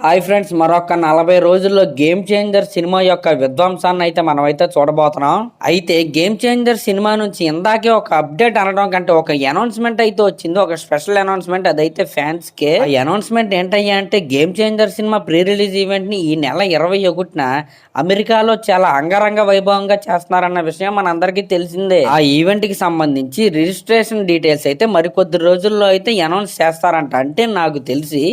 Hi friends, మరొక 40 రోజుల్లో game changer cinema యొక్క విధ్వంసాన్ని అయితే మనమైతే చూడబోతున్నాం. అయితే గేమ్ చేంజర్ సినిమా నుంచి ఇందాకే ఒక అప్డేట్ అనడం కంటే ఒక అనౌన్స్మెంట్ అయితే వచ్చింది. ఒక స్పెషల్ అనౌన్స్మెంట్, అదైతే ఫ్యాన్స్ కే. ఆ అనౌన్స్మెంట్ ఏంటయ్యా అంటే game changer cinema pre release event ని ఈ నెల 21న అమెరికాలో చాలా అంగరంగ వైభవంగా చేస్తున్నారన్న విషయం మనందరికీ తెలిసిందే. ఆ ఈవెంట్ కి సంబంధించి రిజిస్ట్రేషన్ డీటెయిల్స్ అయితే మరికొద్ది రోజుల్లో అయితే అనౌన్స్ చేస్తారంట. అంటే నాకు తెలిసి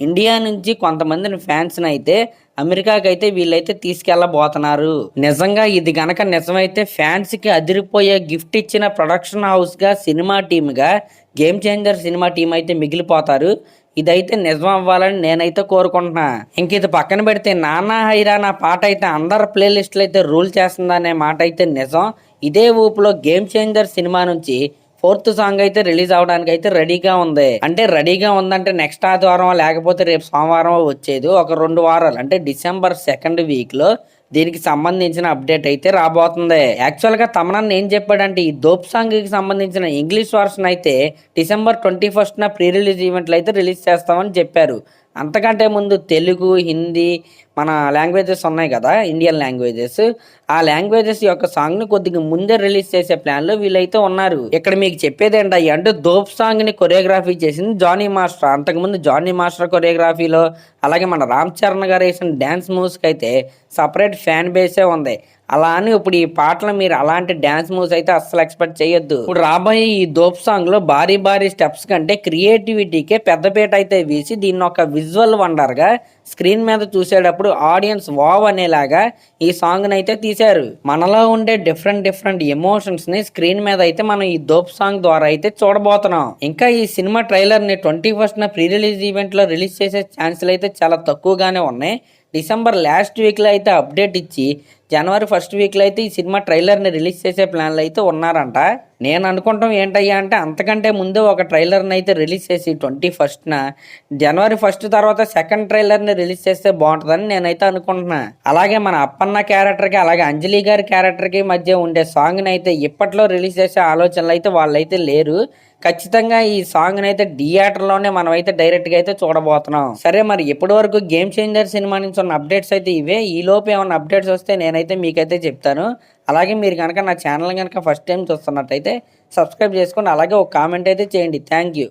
ఇండియా నుంచి కొంతమంది ఫ్యాన్స్ అయితే అమెరికాకి అయితే వీళ్ళైతే తీసుకెళ్లబోతున్నారు. నిజంగా ఇది గనక నిజమైతే ఫ్యాన్స్ కి అదిరిపోయే గిఫ్ట్ ఇచ్చిన ప్రొడక్షన్ హౌస్ గా, సినిమా టీమ్ గా గేమ్ చేంజర్ సినిమా టీం అయితే మిగిలిపోతారు. ఇదైతే నిజం అవ్వాలని నేనైతే కోరుకుంటున్నా. ఇంక ఇది పక్కన పెడితే నానా హైరానా పాట అయితే అందరు ప్లేలిస్టులు అయితే రూల్ చేస్తుందనే మాట అయితే నిజం. ఇదే ఊపులో గేమ్ చేంజర్ సినిమా నుంచి 4th సాంగ్ అయితే రిలీజ్ అవడానికి అయితే రెడీగా ఉంది. అంటే రెడీగా ఉందంటే నెక్స్ట్ ఆదివారం లేకపోతే రేపు సోమవారం వచ్చేది. ఒక 2 వారాలు అంటే డిసెంబర్ 2nd వీక్ లో దీనికి సంబంధించిన అప్డేట్ అయితే రాబోతుంది. యాక్చువల్ గా తమనన్న ఏం చెప్పాడంటే ఈ దోప్ సాంగ్ కి సంబంధించిన ఇంగ్లీష్ వర్షన్ అయితే డిసెంబర్ 21st ప్రీ రిలీజ్ ఈవెంట్లు అయితే రిలీజ్ చేస్తామని చెప్పారు. అంతకంటే ముందు తెలుగు, హిందీ మన లాంగ్వేజెస్ ఉన్నాయి కదా, ఇండియన్ లాంగ్వేజెస్, ఆ లాంగ్వేజెస్ యొక్క సాంగ్ ని కొద్దిగా ముందే రిలీజ్ చేసే ప్లాన్ లో వీళ్ళైతే ఉన్నారు. ఇక్కడ మీకు చెప్పేది ఏంటయ్యా అంటే దోప్ సాంగ్ ని కొరియోగ్రఫీ చేసింది జానీ మాస్టర్. అంతకుముందు జానీ మాస్టర్ కొరియోగ్రఫీలో అలాగే మన రామ్ చరణ్ గారు వేసిన డ్యాన్స్ మూవ్స్ కి అయితే సపరేట్ ఫ్యాన్ బేసే ఉంది. అలా అని ఇప్పుడు ఈ పాటలు మీరు అలాంటి డ్యాన్స్ మూవ్స్ అయితే అస్సలు ఎక్స్పెక్ట్ చేయొద్దు. ఇప్పుడు రాబోయే ఈ దోప్ సాంగ్ లో భారీ భారీ స్టెప్స్ కంటే క్రియేటివిటీకే పెద్దపీట అయితే వేసి దీన్ని ఒక విజువల్ వండర్ గా స్క్రీన్ మీద చూసేటప్పుడు ఆడియన్స్ వావ్ అనేలాగా ఈ సాంగ్ అయితే తీశారు. మనలో ఉండే డిఫరెంట్ ఎమోషన్స్ ని స్క్రీన్ మీద అయితే మనం ఈ దోప్ సాంగ్ ద్వారా అయితే చూడబోతున్నాం. ఇంకా ఈ సినిమా ట్రైలర్ ని 21st ప్రీ రిలీజ్ ఈవెంట్ లో రిలీజ్ చేసే ఛాన్సులు అయితే చాలా తక్కువగానే ఉన్నాయి. డిసెంబర్ లాస్ట్ వీక్ లో అయితే అప్డేట్ ఇచ్చి జనవరి 1st వీక్ లో అయితే ఈ సినిమా ట్రైలర్ ని రిలీజ్ చేసే ప్లాన్లు అయితే ఉన్నారంట. నేను అనుకుంటాం ఏంటయ్యా అంటే అంతకంటే ముందే ఒక ట్రైలర్ ని అయితే రిలీజ్ చేసి 21st జనవరి 1st తర్వాత సెకండ్ ట్రైలర్ ని రిలీజ్ చేస్తే బాగుంటుందని నేనైతే అనుకుంటున్నా. అలాగే మన అప్పన్న క్యారెక్టర్ కి అలాగే అంజలి గారి క్యారెక్టర్ కి మధ్య ఉండే సాంగ్ ని అయితే ఇప్పట్లో రిలీజ్ చేసే ఆలోచనలు అయితే వాళ్ళైతే లేరు. ఖచ్చితంగా ఈ సాంగ్ అయితే థియేటర్ లోనే మనం అయితే డైరెక్ట్ గా అయితే చూడబోతున్నాం. సరే, మరి ఇప్పటి వరకు గేమ్ చేంజర్ సినిమా నుంచి ఉన్న అప్డేట్స్ అయితే ఇవే. ఈ లోపు ఏమైనా అప్డేట్స్ వస్తే నేనైతే మీకైతే చెప్తాను. అలాగే మీరు కనుక నా ఛానల్ కనుక ఫస్ట్ టైం చూస్తున్నట్టయితే సబ్స్క్రైబ్ చేసుకోండి. అలాగే ఒక కామెంట్ అయితే చేయండి. Thank you.